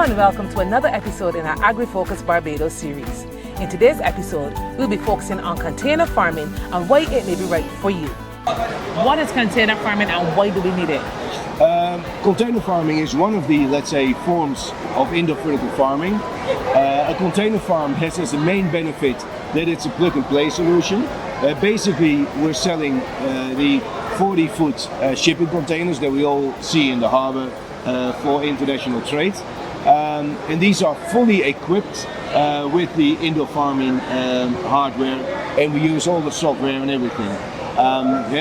and welcome to another episode in our Agri-Focus Barbados series. In today's episode, we'll be focusing on container farming and why it may be right for you. What is container farming and why do we need it? Container farming is one of the, let's say, forms of indoor vertical farming. A container farm has as a main benefit that it's a plug-and-play solution. Basically, we're selling the 40-foot shipping containers that we all see in the harbor for international trade. And these are fully equipped with the indoor farming hardware, and we use all the software and everything.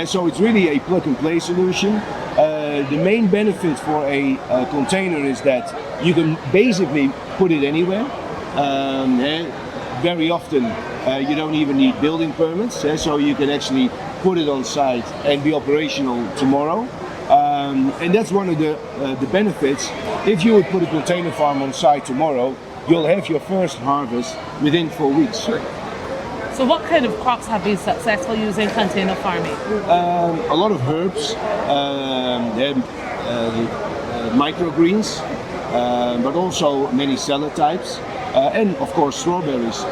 So it's really a plug-and-play solution. The main benefit for a container is that you can basically put it anywhere. Very often you don't even need building permits, so you can actually put it on site and be operational tomorrow. And that's one of the benefits. If you would put a container farm on site tomorrow, you'll have your first harvest within 4 weeks. So what kind of crops have been successful using container farming? A lot of herbs, microgreens, but also many salad types, and of course strawberries.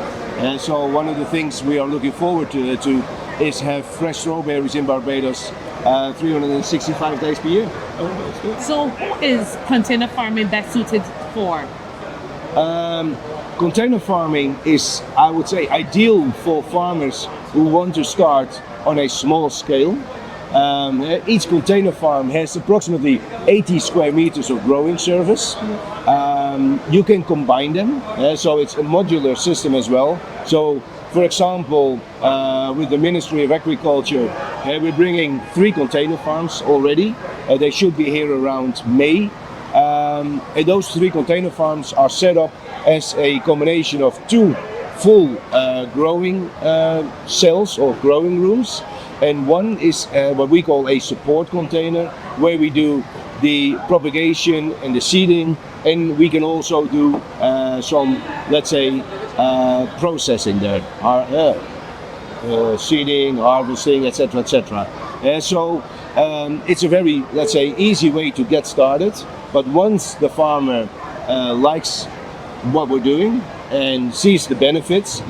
So one of the things we are looking forward to is have fresh strawberries in Barbados 365 days per year. So who is container farming best suited for? Container farming is, I would say, ideal for farmers who want to start on a small scale. Each container farm has approximately 80 square meters of growing surface. You can combine them, so it's a modular system as well. So, for example, with the Ministry of Agriculture, we're bringing 3 container farms already. They should be here around May. And those 3 container farms are set up as a combination of 2 full growing cells or growing rooms, and one is what we call a support container, where we do the propagation and the seeding, and we can also do some, let's say, processing there, seeding, harvesting, etc., etc. So it's a very, let's say, easy way to get started. But once the farmer likes what we're doing and sees the benefits,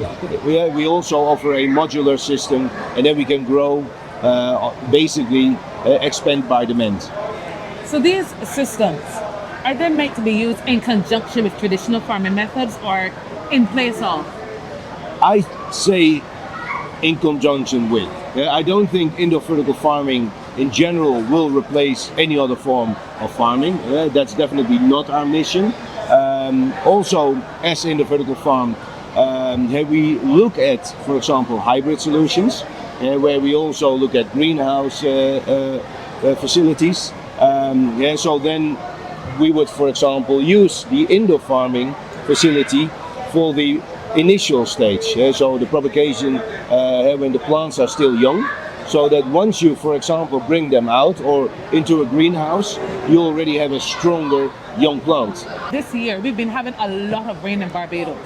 we also offer a modular system, and then we can grow, basically expand by demand. So these systems, are they meant to be used in conjunction with traditional farming methods or in place of? I say in conjunction with. I don't think indoor vertical farming in general will replace any other form of farming. That's definitely not our mission. Also, as in the vertical farm, we look at, for example, hybrid solutions, where we also look at greenhouse facilities. So then we would, for example, use the indoor farming facility for the initial stage. So the propagation when the plants are still young, so that once you, for example, bring them out or into a greenhouse, you already have a stronger young plant. This year, we've been having a lot of rain in Barbados.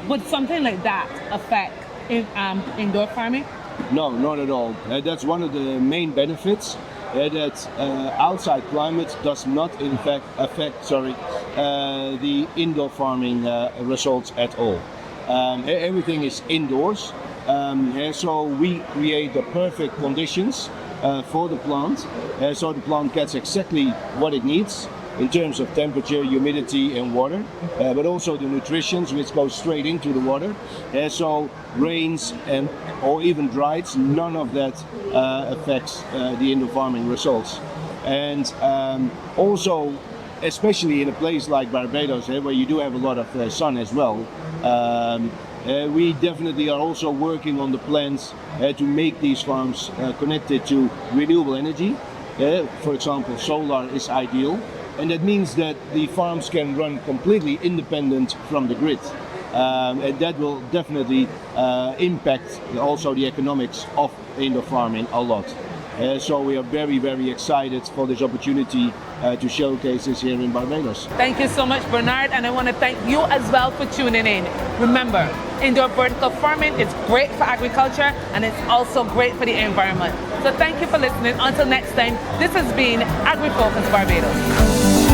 Would something like that affect indoor farming? No, not at all. That's one of the main benefits, that outside climate does not in fact affect the indoor farming results at all. Everything is indoors, so we create the perfect conditions for the plant, so the plant gets exactly what it needs in terms of temperature, humidity and water, but also the nutrition which goes straight into the water. So rains or even droughts, none of that affects the indoor farming results. And also, especially in a place like Barbados, where you do have a lot of sun as well, we definitely are also working on the plans to make these farms connected to renewable energy. For example, solar is ideal, and that means that the farms can run completely independent from the grid. And that will definitely impact also the economics of indoor farming a lot. So we are very, very excited for this opportunity to showcase this here in Barbados. Thank you so much, Bernard, and I want to thank you as well for tuning in. Remember, indoor vertical farming is great for agriculture and it's also great for the environment. So thank you for listening. Until next time, this has been Agri-Focus Barbados.